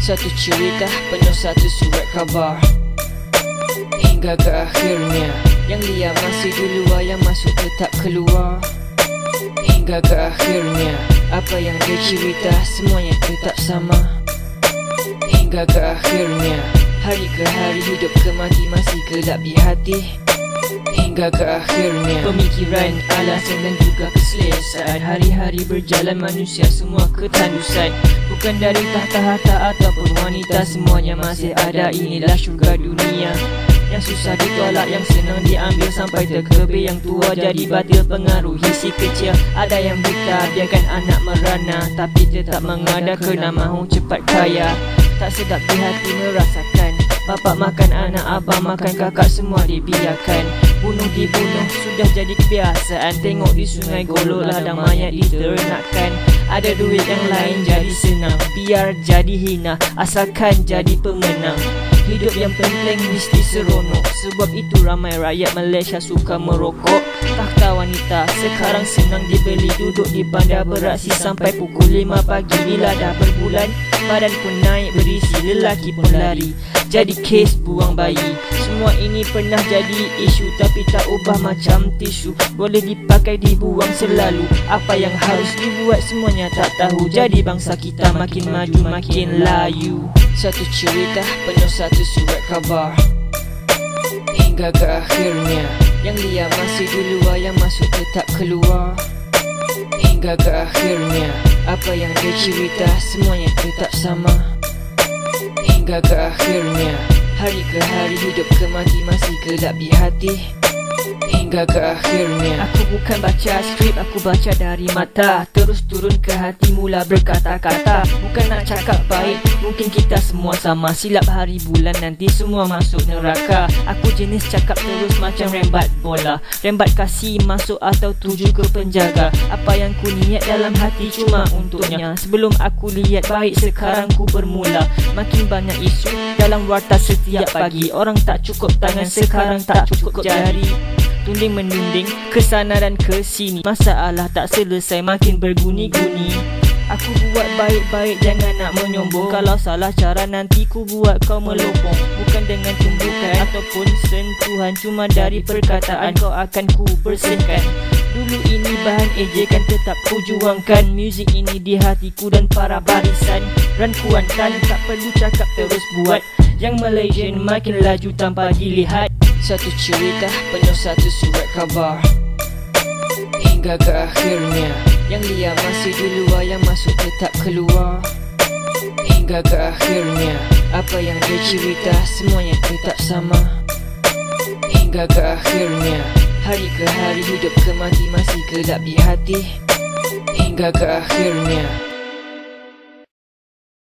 Satu cerita penuh satu surat khabar, hingga ke akhirnya yang dia masih di luar, yang masuk tetap keluar. Hingga ke akhirnya apa yang dia cerita semuanya tetap sama. Hingga ke akhirnya hari ke hari, hidup ke mati masih gelap di hati. Hingga ke akhirnya pemikiran, alasan dan juga keselesaan. Hari-hari berjalan, manusia semua ketandusan. Bukan dari tahta-harta ataupun wanita, semuanya masih ada. Inilah syurga dunia yang susah ditolak, yang senang diambil sampai terkebir. Yang tua jadi batil, pengaruhi si kecil. Ada yang buta, biarkan anak merana, tapi tetap mengada kerana mahu cepat kaya. Tak sedap di hati merasakan bapak makan anak, abang makan kakak, semua dibiarkan. Bunuh dibunuh sudah jadi kebiasaan. Tengok di sungai golok, ladang mayat diternakkan. Ada duit yang lain jadi senang, biar jadi hina asalkan jadi pemenang. Hidup yang penting mesti seronok, sebab itu ramai rakyat Malaysia suka merokok. Takhta wanita sekarang senang dibeli, duduk di bandar beraksi sampai pukul 5 pagi. Bila dah berbulan, badan pun naik berisi, lelaki pun lari jadi kes buang bayi. Semua ini pernah jadi isu, tapi tak ubah macam tisu. Boleh dipakai dibuang selalu, apa yang harus dibuat semuanya tak tahu. Jadi bangsa kita makin maju makin layu. Satu cerita penuh satu surat khabar, hingga ke akhirnya yang dia masih di luar, yang masuk tetap keluar. Hingga ke akhirnya apa yang dia cerita semuanya tetap sama. Hingga ke akhirnya hari ke hari, hidup ke mati masih gelap di hati. Hingga ke akhirnya aku bukan baca skrip, aku baca dari mata, terus turun ke hati mula berkata-kata. Bukan nak cakap baik, mungkin kita semua sama. Silap hari bulan nanti semua masuk neraka. Aku jenis cakap terus macam rembat bola, rembat kasih masuk atau tuju ke penjaga. Apa yang ku niat dalam hati cuma untuknya. Sebelum aku lihat baik, sekarang ku bermula. Makin banyak isu dalam warta setiap pagi. Orang tak cukup tangan, sekarang tak cukup jari. Tunding menunding kesana dan ke sini, masalah tak selesai makin berguni-guni. Aku buat baik-baik, jangan nak menyombong. Kalau salah cara nanti ku buat kau melopong. Bukan dengan tumbukan ataupun sentuhan, cuma dari perkataan kau akan ku bersihkan. Dulu ini bahan ejekan, tetap ku juangkan. Muzik ini di hatiku dan para barisan. Rankuankan, tak perlu cakap terus buat. Yang Malaysian makin laju tanpa dilihat. Satu cerita penuh satu surat khabar, hingga ke akhirnya yang dia masih di luar, yang masuk tetap keluar. Hingga ke akhirnya apa yang dia cerita semuanya tetap sama. Hingga ke akhirnya hari ke hari, hidup ke mati masih gelap di hati. Hingga ke akhirnya